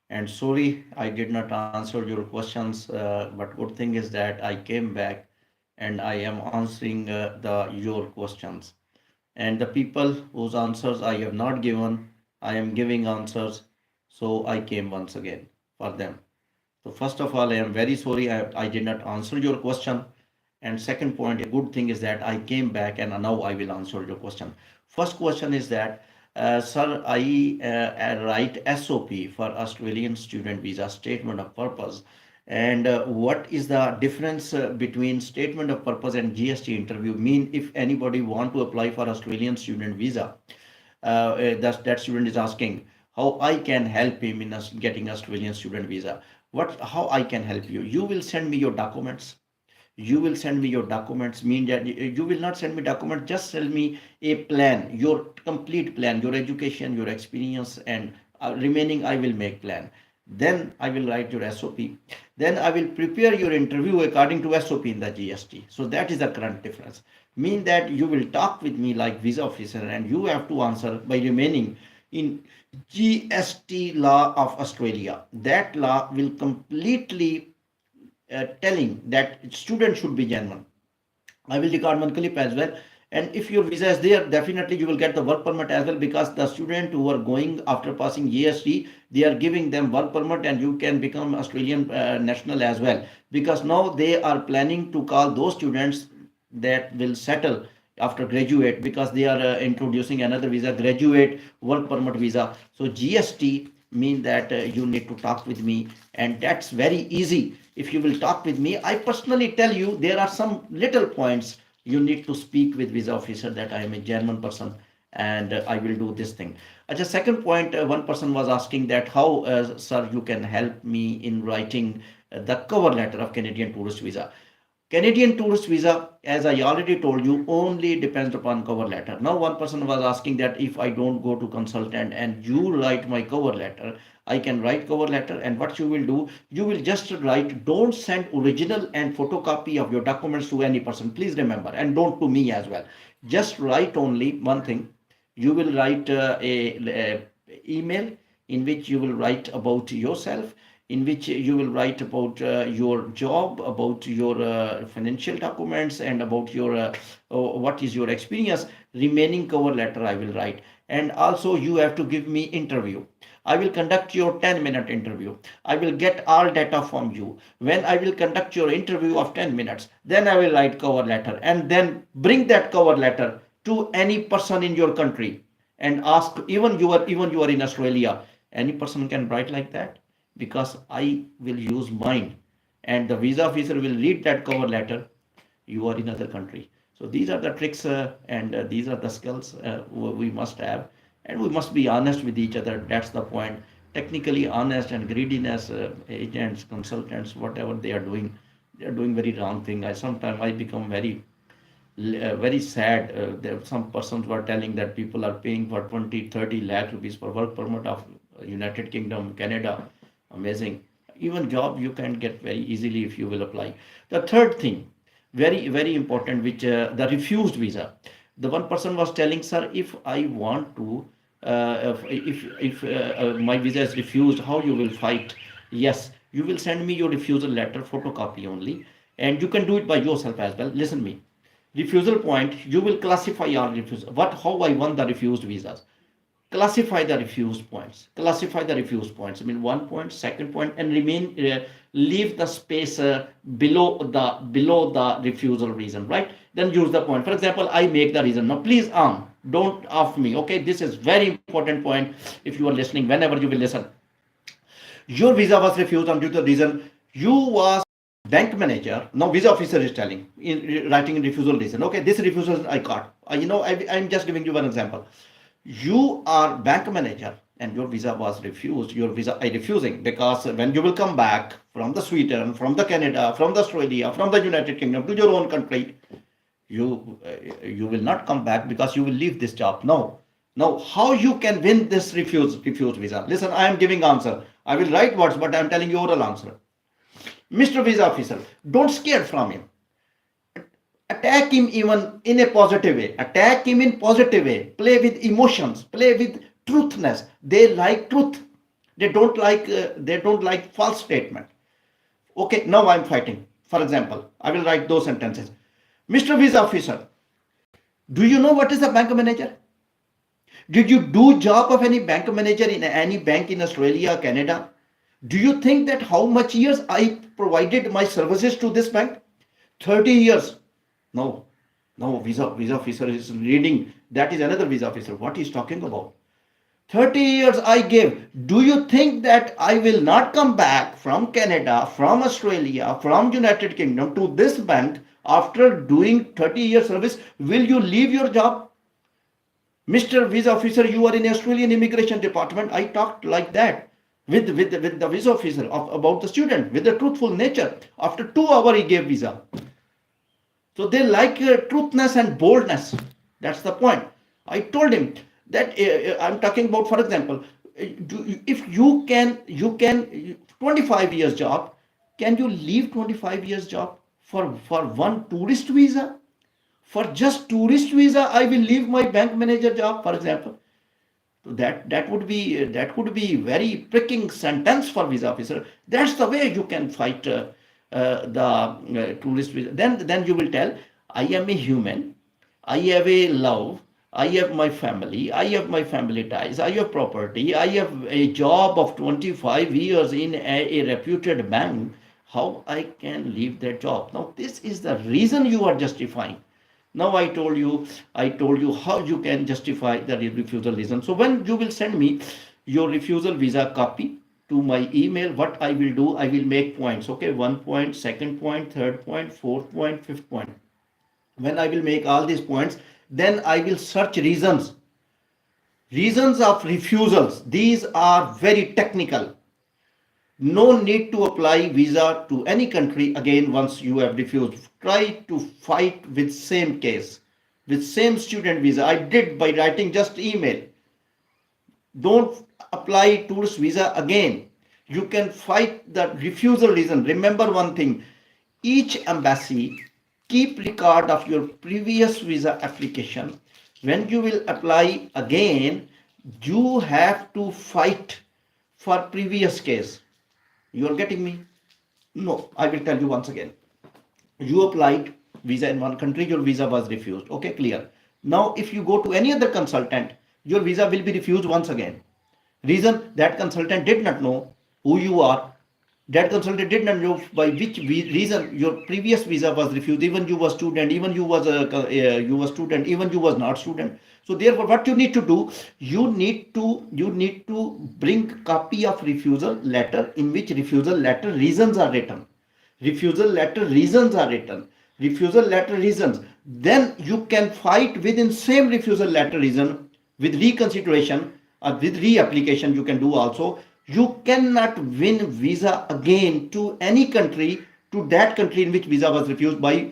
And sorry, I did not answer your questions, but good thing is that I came back and I am answering the your questions. And the people whose answers I have not given, I am giving answers. So I came once again for them. So first of all, I am very sorry I did not answer your question. And second point, a good thing is that I came back and now I will answer your question. First question is that, sir, I write SOP for Australian student visa statement of purpose. And what is the difference between statement of purpose and GST interview? Mean if anybody want to apply for Australian student visa, that student is asking how I can help him in getting Australian student visa. How I can help you? You will send me your documents. You will send me your documents. Mean that you will not send me documents. Just tell me a plan, your complete plan, your education, your experience, and remaining I will make plan. Then I will write your SOP. Then I will prepare your interview according to SOP in the GST. So that is the current difference. Mean that you will talk with me like visa officer and you have to answer by remaining in GST law of Australia. That law will completely telling that student should be genuine. I will record one clip as well. And if your visa is there, definitely you will get the work permit as well, because the student who are going after passing GST, they are giving them work permit and you can become Australian national as well. Because now they are planning to call those students that will settle after graduate, because they are introducing another visa, graduate work permit visa. So GST mean that you need to talk with me, and that's very easy. If you will talk with me, I personally tell you there are some little points you need to speak with visa officer that I am a German person and I will do this thing. Just second point, one person was asking that how, sir, you can help me in writing the cover letter of Canadian tourist visa. Canadian tourist visa, as I already told you, only depends upon cover letter. Now, one person was asking that if I don't go to consultant and you write my cover letter, I can write cover letter. And what you will do, you will just write, don't send original and photocopy of your documents to any person. Please remember, and don't to me as well. Just write only one thing. You will write a email in which you will write about yourself, in which you will write about your job, about your financial documents, and about your what is your experience. Remaining cover letter I will write. And also you have to give me interview. I will conduct your 10-minute interview. I will get all data from you. When I will conduct your interview of 10 minutes, then I will write cover letter, and then bring that cover letter to any person in your country and ask, even you are in Australia, any person can write like that, because I will use mine, and the visa officer will read that cover letter. You are in other country. So these are the tricks and these are the skills we must have, and we must be honest with each other. That's the point. Technically honest and greediness, agents, consultants, whatever they are doing very wrong thing. I become very sad. There some persons were telling that people are paying for 20-30 lakh rupees for work permit of United Kingdom, Canada. Amazing. Even job you can get very easily if you will apply. The third thing, very important, which the refused visa. The one person was telling, sir, if I want to, if my visa is refused, how you will fight? Yes, you will send me your refusal letter, photocopy only, and you can do it by yourself as well. Listen me. Refusal point, you will classify your refusal. How I won the refused visas. Classify the refused points. Classify the refused points. I mean, 1 point, second point, and leave the space below the refusal reason, right? Then use the point. For example, I make the reason. Now, please, don't off me. Okay, this is very important point. If you are listening, whenever you will listen, your visa was refused due to the reason you was bank manager. Now visa officer is telling, writing in refusal reason. Okay, this refusal I got. I'm just giving you one example. You are bank manager and your visa was refused. Your visa I refusing, because when you will come back from the Sweden, from the Canada, from the Australia, from the United Kingdom to your own country, you will not come back, because you will leave this job. Now how you can win this refused visa? Listen, I am giving answer. I will write words, but I am telling you oral answer. Mr. Visa Officer, don't scare from him. Attack him even in a positive way. Attack him in positive way. Play with emotions. Play with truthness. They like truth. They don't like false statement. Okay, now I'm fighting. For example, I will write those sentences. Mr. Visa Officer, do you know what is a bank manager? Did you do job of any bank manager in any bank in Australia, Canada? Do you think that how much years I provided my services to this bank? 30 years. No, no, visa officer is reading. That is another visa officer. What he's talking about? 30 years I gave. Do you think that I will not come back from Canada, from Australia, from United Kingdom to this bank after doing 30 years service? Will you leave your job? Mr. Visa Officer, you are in Australian Immigration Department. I talked like that with the visa officer about the student with the truthful nature. After 2 hours, he gave visa. So they like truthness and boldness. That's the point. I told him that I'm talking about, for example, if you can 25 years job, can you leave 25 years job for one tourist visa? For just tourist visa, I will leave my bank manager job, for example. So that would be very pricking sentence for visa officer. That's the way you can fight the tourist visa. Then you will tell, I am a human, I have a love, I have my family, I have my family ties, I have property, I have a job of 25 years in a reputed bank. How I can leave that job? Now this is the reason you are justifying. Now I told you how you can justify the refusal reason. So when you will send me your refusal visa copy to my email, what I will do, I will make points. Okay, 1 point, second point, third point, fourth point, fifth point. When I will make all these points, then I will search reasons of refusals. These are very technical. No need to apply visa to any country again once you have refused. Try to fight with same case, with same student visa. I did by writing just email. Don't apply tourist visa again. You can fight the refusal reason. Remember one thing, each embassy keep record of your previous visa application. When you will apply again, you have to fight for previous case. You are getting me? No, I will tell you once again. You applied visa in one country, your visa was refused. Okay, clear. Now, if you go to any other consultant, your visa will be refused once again. Reason, that consultant did not know who you are. That consultant did not know by which reason your previous visa was refused. Even you were student, even you was student, even you was not student. So therefore, what you need to do, you need to bring copy of refusal letter in which refusal letter reasons are written. Refusal letter reasons are written. Refusal letter reasons. Then you can fight within same refusal letter reason with reconsideration or with reapplication. You can do also. You cannot win visa again to any country, to that country in which visa was refused by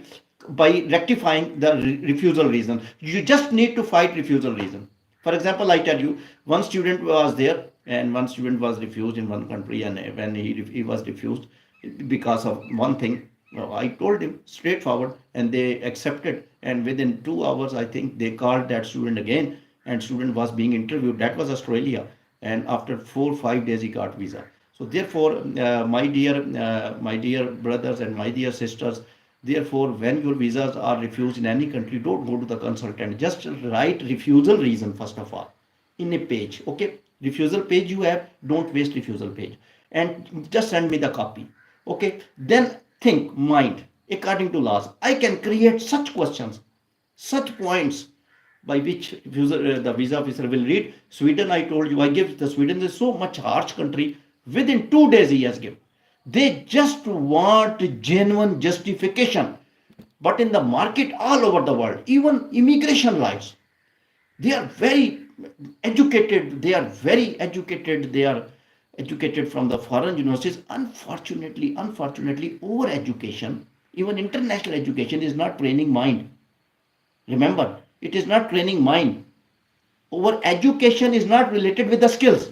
rectifying the refusal reason. You just need to fight refusal reason. For example, I tell you, one student was there and one student was refused in one country, and when he was refused because of one thing, I told him straightforward and they accepted, and within 2 hours I think they called that student again and student was being interviewed. That was Australia, and after 4 or 5 days he got visa. So therefore, my dear brothers and my dear sisters, therefore when your visas are refused in any country, don't go to the consultant. Just write refusal reason first of all in a page. Okay, refusal page you have, don't waste refusal page, and just send me the copy. Okay, then think, mind, according to laws, I can create such questions, such points by which the visa officer will read. Sweden, I told you, I give the Sweden is so much harsh country. Within 2 days he has given. They just want genuine justification. But in the market all over the world, even immigration lawyers, they are very educated. They are very educated. They are educated from the foreign universities. Unfortunately, over education, even international education, is not training mind. Remember, it is not training mind. Over education is not related with the skills.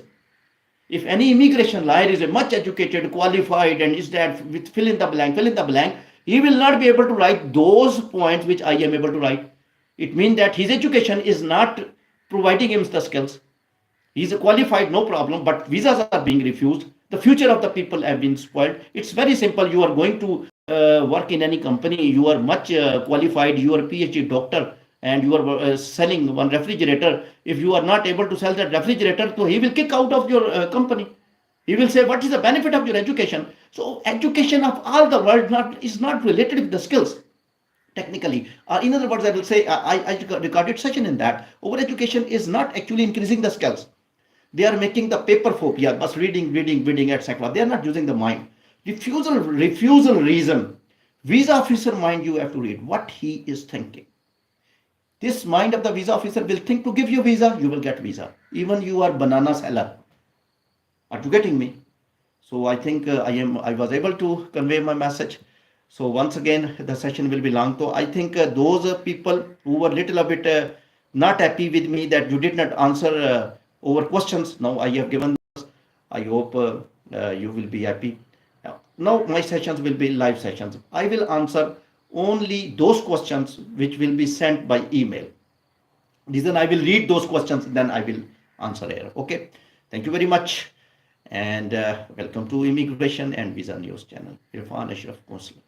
If any immigration lawyer is a much educated, qualified, and is that with fill in the blank, he will not be able to write those points which I am able to write. It means that his education is not providing him the skills. He's qualified, no problem, but visas are being refused. The future of the people have been spoiled. It's very simple. You are going to work in any company, you are much qualified, you are a PhD doctor, and you are selling one refrigerator. If you are not able to sell that refrigerator, so he will kick out of your company. He will say, what is the benefit of your education? So education of all the world is not related with the skills technically. In other words, I will say, I recorded session in that. Over education is not actually increasing the skills. They are making the paper phobia, bus reading, etc. They are not using the mind. Refusal reason. Visa officer mind, you have to read what he is thinking. This mind of the visa officer will think to give you visa, you will get visa. Even you are banana seller. Are you getting me? So I think I was able to convey my message. So once again, the session will be long. So I think those people who were little a bit not happy with me that you did not answer over questions. Now I have given. I hope you will be happy. Now my sessions will be live sessions. I will answer only those questions which will be sent by email. Then I will read those questions. Then I will answer here. Okay. Thank you very much. And welcome to Immigration and Visa News channel. Irfan Ashraf Counselor.